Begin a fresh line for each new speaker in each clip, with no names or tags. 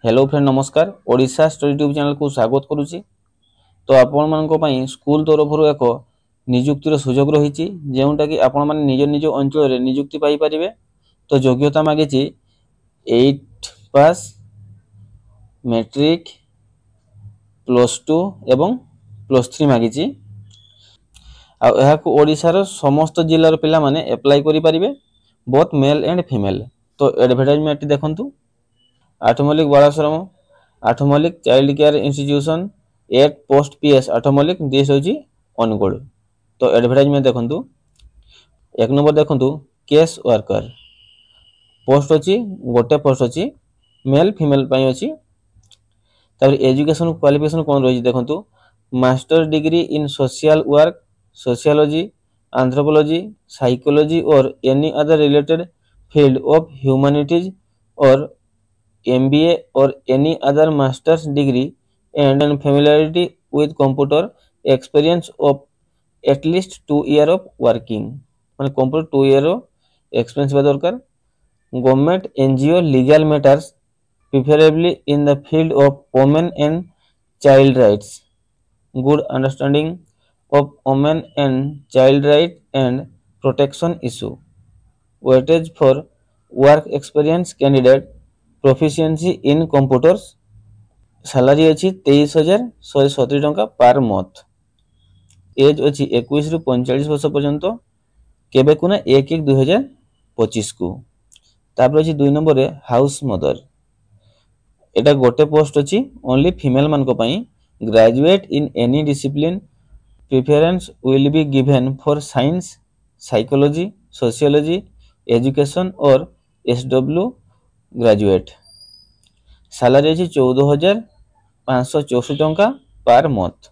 Hello friend नमस्कार Odisha study tube channel को स्वागत करुच्ची। तो आपण मान स्कूल तरफ एक निजुक्तिर सुजोग रही जोटा कि आपण मैंने निज निज अंचल निजुक्ति पाइपर। तो योग्यता मागिची 8 पास मैट्रिक +2 एवं +3 मागिची। ओडिशार समस्त जिलार पिला माने अप्लाई करि परिबे बोथ मेल एंड फीमेल। तो एडवर्टाइजमेंट देखंतु Athmallik Balashram Athmallik child care institution 8 post PS Athmallik दिस होची अनुगुल। तो एडवर्टाइजमेंट देखंतु एक नंबर देखंतु केस वर्कर पोस्ट अछि गोटे पोस्ट अछि मेल फीमेल पई अछि। तापर एजुकेशन क्वालिफिकेशन कोन रही देखंतु master degree in social work sociology anthropology psychology or any other related field of humanities or MBA or any other master's degree and familiarity with computer experience of at least 2 year of working माने computer 2 year experience बा दरकार। Government NGO legal matters preferably in the field of women and child rights good understanding of women and child right and protection issue weightage for work experience candidate proficiency in computers salary अच्छी 23,170 टंका per month. As अच्छी 21 रु 45 वर्ष पर्यंत केबे को ना 1/1/2025 को। तापर अच्छी 2 नंबर रे हाउस मदर एटा गोटे पोस्ट अच्छी ओनली फीमेल मान को पई graduate in any discipline preference will be given for science psychology sociology education और SW ग्रेजुएट। सैलरी अच्छी 14,564 टंका पर मंथ।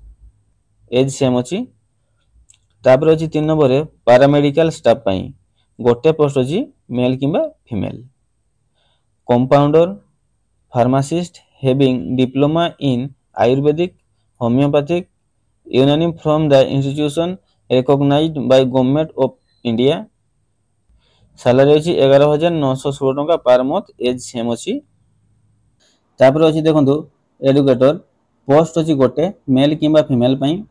एज सेम अच्छी। तापर अच्छी 3 नंबर रे पैरामेडिकल स्टाफ पई गोटे पोस्ट अच्छी मेल किंबा female. Compounder pharmacist having diploma in Ayurvedic homeopathic Unani from the institution recognised by government of India. Salary अच्छी 11,916 टंका पर मंथ। एज सेम अच्छी। तापर अच्छी देखंतु एडुकेटर पोस्ट अच्छी गोटे मेल किंबा फीमेल पई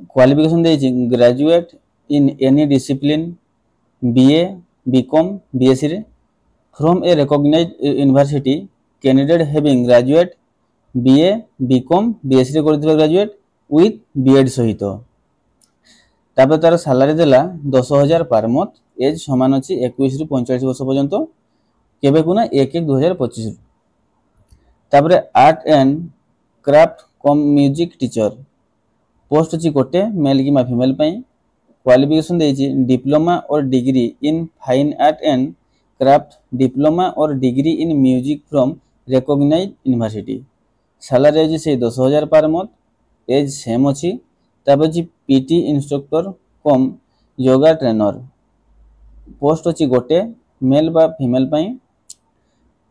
क्वालिफिकेशन देछि graduate in any discipline BA BCom BSc रे from a recognised university candidate having graduate BA BCom BSc रे करथिबा ग्रेजुएट विथ बीएड सहित। तापर तार सैलरी देला 10,000 पर मंथ। एज समान अच्छी 21 रु 45 वर्ष पर्यंत केबे को ना 1/1/2025। तापर art and craft come music teacher post अच्छी गोटे मेल कि फीमेल पई क्वालिफिकेशन देछि diploma or degree in fine art and craft diploma or degree in music from recognised university. Salary अछि से 10,000 पर मंथ। एज सेम अछि। तापर अछि PT instructor cum yoga trainer post अच्छी गोटे मेल बा फीमेल पई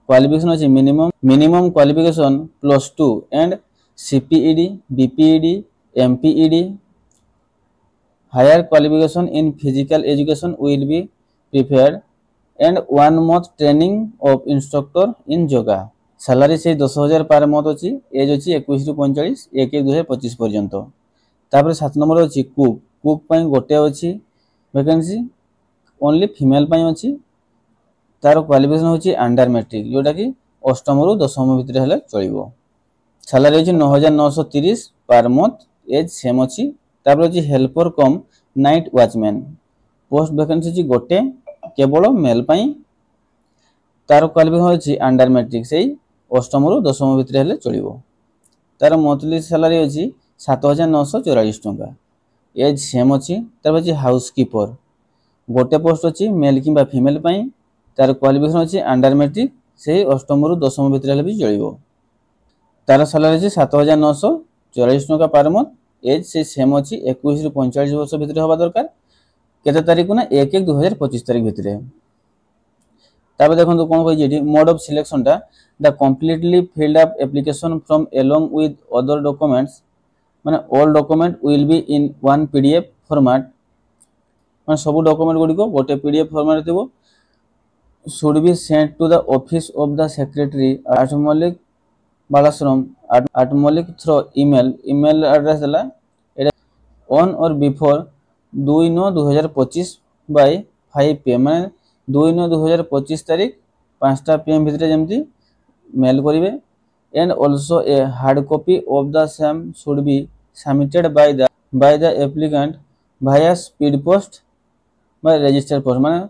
क्वालिफिकेशन अच्छी minimum qualification +2 and CPED BPED MPED higher qualification in physical education will be preferred and 1 month training of instructor in yoga. Salary से 10,000 per month अच्छी। As अच्छी 21 रु 45 1/1/2025 पर्यंत। तापर 7 नंबर अच्छी कुक पई गोटे अच्छी वैकेंसी ओनली फीमेल पई अच्छी। तार क्वालिफिकेशन होची अंडर मैट्रिक जोटा कि अष्टम रु दशम भितर हेले चलिबो। सैलरी होची 9,930 पर मंथ। एज सेम अच्छी। तापर होची हेल्पर कम नाइट वॉचमैन पोस्ट वैकेंसी होची गोटे केवल मेल पई। तार क्वालिफिकेशन होची अंडर मैट्रिक सेही अष्टम रु दशम भितर हेले चलिबो। तार मंथली सैलरी होची 7,944 टंका। एज सेम अच्छी। तापर होची हाउसकीपर गोटे पोस्ट अच्छी मेल किंबा फीमेल पई तार क्वालिफिकेशन अच्छी अंडर मैट्रिक से अष्टम रु दशम भितर हेले भी चलिबो। तार सैलरी अछि 7,944 टंका पर मंथ। एज से सेम अच्छी 21 रु 45 वर्ष भितर होबा दरकार। केते तारिख को ना 1/1/2025 तारिख भितर। तापर देखंतु कोन कहै जेठी मोड ऑफ सिलेक्शन टा the completely filled up application form along with other documents माने all document will be in one PDF format माने सब डॉक्यूमेंट गुडी को गोटे PDF फॉर्मेट थिबो should be sent to the office of the secretary at Malik Balasram at Malik through email. Email address देला on or before 2/9/2025 by 5 PM माने 2/9/2025 तारीख 5टा PM भितर जेमती मेल करिवे and also a hard copy of the same should be submitted by the applicant via speed post by register post माने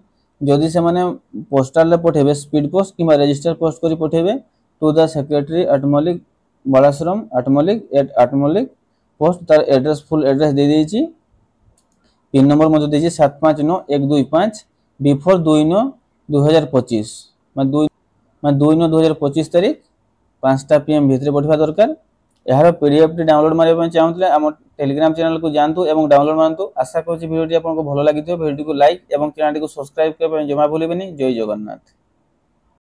जदि से माने postal पठेबे स्पीड पोस्ट कि रजिस्टर पोस्ट करी पठेबे to the secretary Athmallik Balashram Athmallik post तार address full address दे देछि पिन नंबर मते देछि 759125 बिफोर 2/9/2025 मैं 2/9/2025 तारीख 5टा PM भितर पठवा दरकार यार पीडीएफ टी डाउनलोड मारिया चाहूले आम टेलीग्राम चैनल को जानतु एवं डाउनलोड मानतु आशा करूँ वीडियो आपको भल लगी वीडियो को लाइक एवं चैनल को सब्सक्राइब करने जमा भूलें। जय जगन्नाथ।